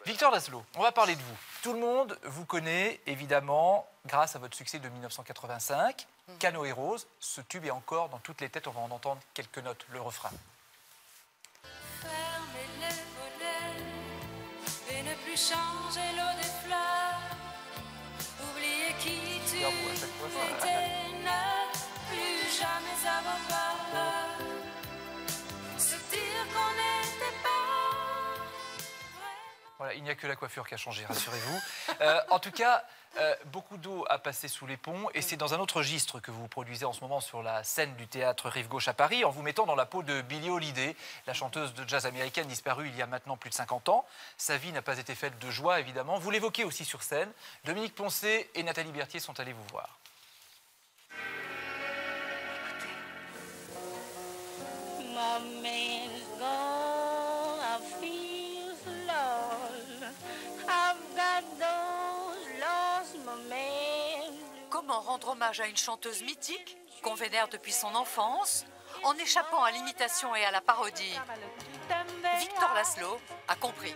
Victor Laszlo, on va parler de vous. Tout le monde vous connaît, évidemment, grâce à votre succès de 1985, Canoë Rose. Ce tube est encore dans toutes les têtes, on va en entendre quelques notes, le refrain. Fermez les volets et ne plus changer l'eau des fleurs. Oubliez qui tu Regarde, à chaque fois, ça- étais, ne plus jamais avoir peur. Se dire qu'on n'était pas. Voilà, il n'y a que la coiffure qui a changé, rassurez-vous. En tout cas, beaucoup d'eau a passé sous les ponts et c'est dans un autre registre que vous produisez en ce moment sur la scène du théâtre Rive Gauche à Paris en vous mettant dans la peau de Billie Holiday, la chanteuse de jazz américaine disparue il y a maintenant plus de 50 ans. Sa vie n'a pas été faite de joie, évidemment. Vous l'évoquez aussi sur scène. Dominique Poncet et Nathalie Berthier sont allés vous voir. Comment rendre hommage à une chanteuse mythique qu'on vénère depuis son enfance en échappant à l'imitation et à la parodie? Victor Laszlo a compris.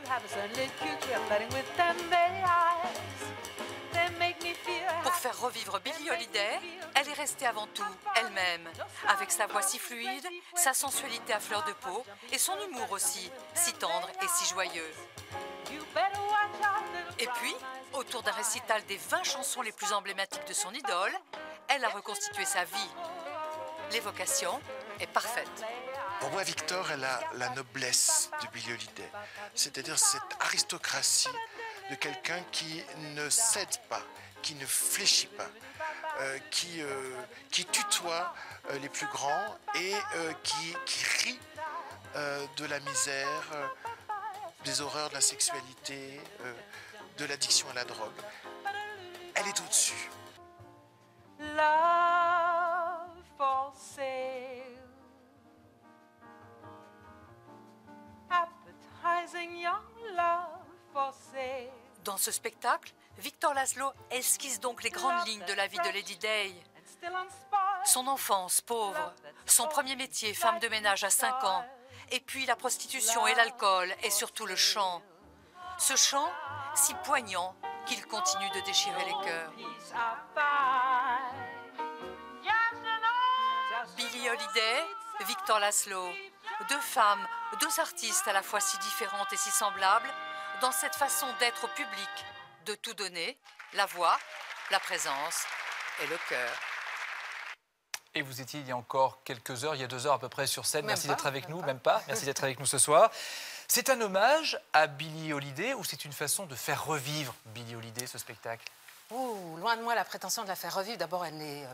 Pour faire revivre Billie Holiday, elle est restée avant tout elle-même, avec sa voix si fluide, sa sensualité à fleur de peau et son humour aussi, si tendre et si joyeux. Et puis, autour d'un récital des 20 chansons les plus emblématiques de son idole, elle a reconstitué sa vie. L'évocation est parfaite. Pour moi, Victor, elle a la noblesse de Billie Holiday, c'est-à-dire cette aristocratie de quelqu'un qui ne cède pas, qui ne fléchit pas, qui tutoie les plus grands et qui rit de la misère, des horreurs de la sexualité, de l'addiction à la drogue. Elle est au-dessus. Love for sale, appetizing young love for sale. Dans ce spectacle, Victor Laszlo esquisse donc les grandes lignes de la vie de Lady Day. Son enfance pauvre, son premier métier, femme de ménage à 5 ans, et puis la prostitution et l'alcool, et surtout le chant. Ce chant, si poignant qu'il continue de déchirer les cœurs. Billie Holiday, Victor Laszlo, deux femmes, deux artistes à la fois si différentes et si semblables, dans cette façon d'être au public, de tout donner, la voix, la présence et le cœur. Et vous étiez il y a encore quelques heures, il y a 2 heures à peu près sur scène. Merci d'être avec nous, pas. même pas. Merci d'être avec nous ce soir. C'est un hommage à Billie Holiday ou c'est une façon de faire revivre Billie Holiday, ce spectacle? Ouh, loin de moi la prétention de la faire revivre. D'abord, elle n'est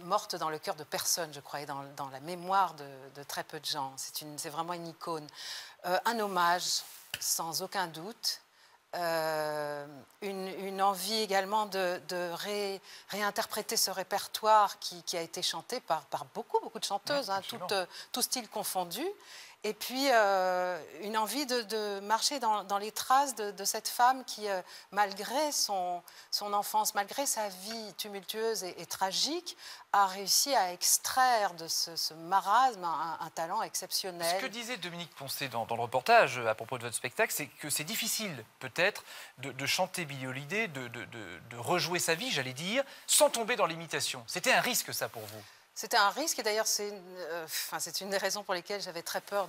morte dans le cœur de personne, je crois, et dans la mémoire de très peu de gens. C'est vraiment une icône. Un hommage, sans aucun doute. Une envie également de réinterpréter ce répertoire qui a été chanté par beaucoup de chanteuses, hein, tout style confondu. Et puis une envie de marcher dans les traces de cette femme qui, malgré son enfance, malgré sa vie tumultueuse et tragique, a réussi à extraire de ce marasme un talent exceptionnel. Ce que disait Dominique Poncet dans le reportage à propos de votre spectacle, c'est que c'est difficile peut-être de chanter Billie Holiday, de rejouer sa vie, j'allais dire, sans tomber dans l'imitation. C'était un risque ça pour vous? C'était un risque et d'ailleurs c'est une des raisons pour lesquelles j'avais très peur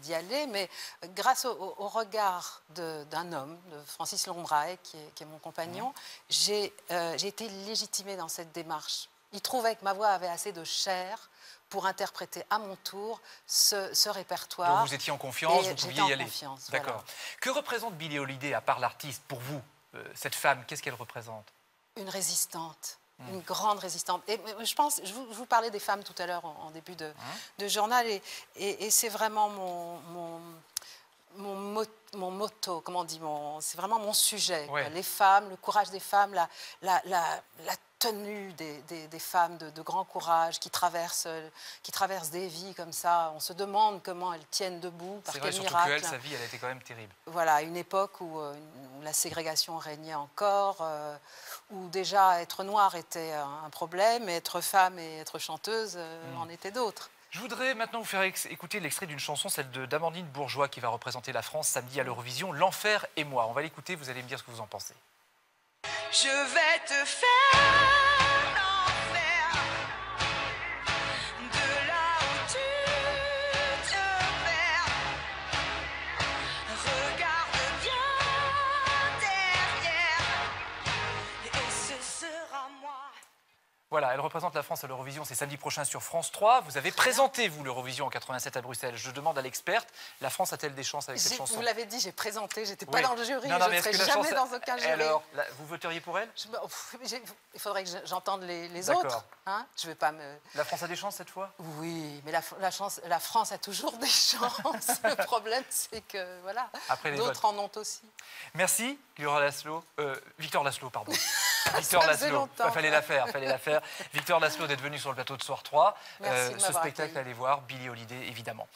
d'y aller, mais grâce au regard d'un homme, de Francis Lombraille, qui est mon compagnon, j'ai été légitimée dans cette démarche. Il trouvait que ma voix avait assez de chair pour interpréter à mon tour ce répertoire. Donc vous étiez en confiance, vous pouviez y aller. D'accord. Voilà. Que représente Billie Holiday, à part l'artiste, pour vous, cette femme? Qu'est-ce qu'elle représente? Une résistante. Une grande résistante. Et je pense, je vous parlais des femmes tout à l'heure en début de journal, et c'est vraiment mon motto, comment on dit, c'est vraiment mon sujet. Ouais. Les femmes, le courage des femmes, la tenue des femmes de grand courage qui traversent des vies comme ça. On se demande comment elles tiennent debout, par quel miracle. C'est vrai, surtout qu'elle, sa vie, elle a été quand même terrible. Voilà, une époque où la ségrégation régnait encore, où déjà être noire était un problème, et être femme et être chanteuse en étaient d'autres. Je voudrais maintenant vous faire écouter l'extrait d'une chanson, celle d'Amandine Bourgeois, qui va représenter la France samedi à l'Eurovision, L'Enfer et moi. On va l'écouter, vous allez me dire ce que vous en pensez. Je vais te faire l'enfer, de là où tu te perds. Regarde bien derrière, et ce sera moi. Voilà, elle représente la France à l'Eurovision, c'est samedi prochain sur France 3. Vous avez présenté, vous, l'Eurovision en 87 à Bruxelles. Je demande à l'experte, la France a-t-elle des chances avec cette chanson? Vous l'avez dit, j'ai présenté, j'étais pas Oui. dans le jury, Non, non, je mais ne serai est-ce que la jamais chanson- dans aucun jury. Alors, vous voteriez pour elle? Il faudrait que j'entende les D'accord. autres. Hein, je vais pas me... La France a des chances cette fois? Oui, mais la France a toujours des chances. Le problème, c'est que voilà, Après les d'autres en ont aussi. Merci, Victor Laszlo, pardon. Victor Ça faisait Laszlo, longtemps. fallait la faire. Victor Laszlo d'être venu sur le plateau de Soir 3. Merci de Ce m'avoir spectacle, accueilli. allez voir, Billie Holiday, évidemment.